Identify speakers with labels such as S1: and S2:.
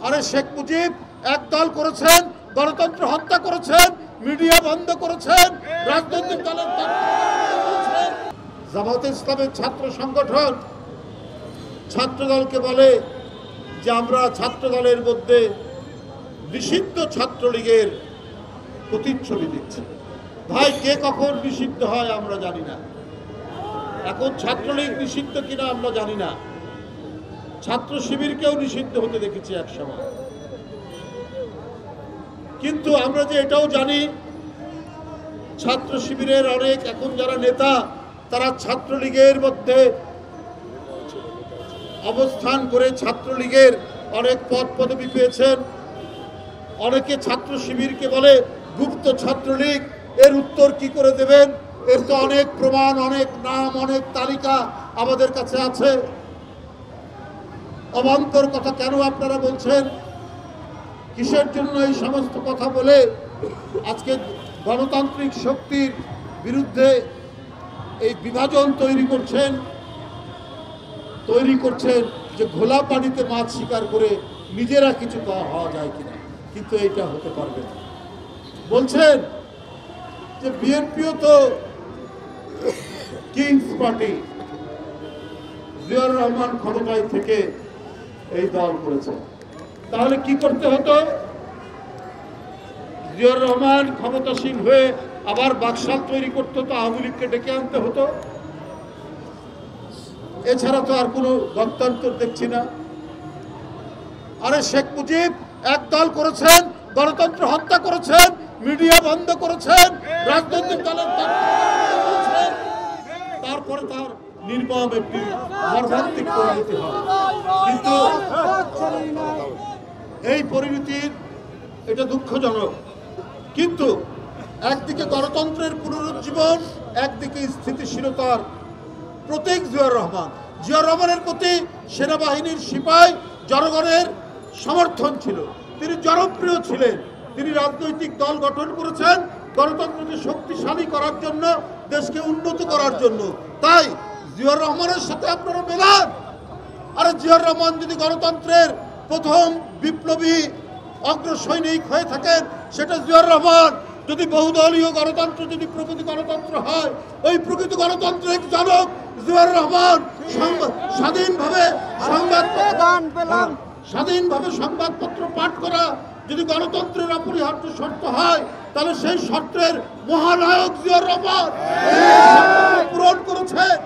S1: আরে শেখ মুজিব একদল করেছেন, গণতন্ত্র হত্যা করেছেন, মিডিয়া বন্ধ করেছেন, রাজনৈতিক দলের জামাতে ইসলামের ছাত্র সংগঠন ছাত্রদলকে বলে যে আমরা ছাত্রদলের মধ্যে নিষিদ্ধ ছাত্রলীগের প্রতিচ্ছবি দিচ্ছি। ভাই, কে কখন নিষিদ্ধ হয় আমরা জানি না। এখন ছাত্রলীগ নিষিদ্ধ কিনা আমরা জানি না। ছাত্র শিবিরকেও নিষিদ্ধ হতে দেখেছি এক সময়। কিন্তু আমরা যে এটাও জানি, ছাত্র শিবিরের অনেক এখন যারা নেতা তারা ছাত্রলীগের মধ্যে অবস্থান করে ছাত্রলীগের অনেক পদ পদবি পেয়েছেন। অনেকে ছাত্র শিবিরকে বলে গুপ্ত ছাত্রলীগ। এর উত্তর কি করে দেবেন? এর তো অনেক প্রমাণ, অনেক নাম, অনেক তালিকা আমাদের কাছে আছে। অবান্তর কথা কেন আপনারা বলছেন? কিসের জন্য এই সমস্ত কথা বলে আজকে গণতান্ত্রিক শক্তির বিরুদ্ধে এই বিভাজন তৈরি করছেন যে ঘোলা পানিতে মাছ শিকার করে নিজেরা কিছু হওয়া যায় কিনা, কিন্তু এইটা হতে পারবে না। বলছেন যে বিএনপিও তো কিংস পার্টি, জিয়াউর রহমান ক্ষমতায় থেকে এই দল করেছে। তাহলে কি করতে হতো? জিয়াউর রহমান ক্ষমতাসীন হয়ে আবার বাকশাল তৈরি করতে হতো, আওয়ামী লীগকে ডেকে আনতে হতো। এছাড়া তো আর কোনো গণতন্ত্র দেখছি না। আরে শেখ মুজিব একদল করেছেন, গণতন্ত্র হত্যা করেছেন, মিডিয়া বন্ধ করেছেন, রাজনৈতিক দলের তারপরে তার নির্মম একটি মর্মান্তিক পরিণতি হয়। কিন্তু এই পরিণতির এটা দুঃখজনক। কিন্তু একদিকে গণতন্ত্রের পুনরুজ্জীবন, একদিকে স্থিতিশীলতার প্রতীক জিয়াউর রহমান। জিয়াউর রহমানের প্রতি সেনাবাহিনীর সিপাই জনগণের সমর্থন ছিল, তিনি জনপ্রিয় ছিলেন। তিনি রাজনৈতিক দল গঠন করেছেন গণতন্ত্রকে শক্তিশালী করার জন্য, দেশকে উন্নত করার জন্য। তাই জিয়াউর রহমানের সাথে আপনারা মেলান। আরে জিয়াউর রহমান যদি গণতন্ত্রের প্রথম বিপ্লবী অগ্রসৈনিক হয়ে থাকেন, সেটা জিয়াউর রহমান। যদি বহুদলীয় গণতন্ত্র যদি প্রকৃত গণতন্ত্র হয়, ওই প্রকৃত গণতন্ত্রের জনক জিয়াউর রহমান। স্বাধীনভাবে সংবাদপত্র পাঠ করা যদি গণতন্ত্রের অপরিহার্য শর্ত হয়, তাহলে সেই শর্তের মহানায়ক জিয়াউর রহমান পূরণ করেছেন।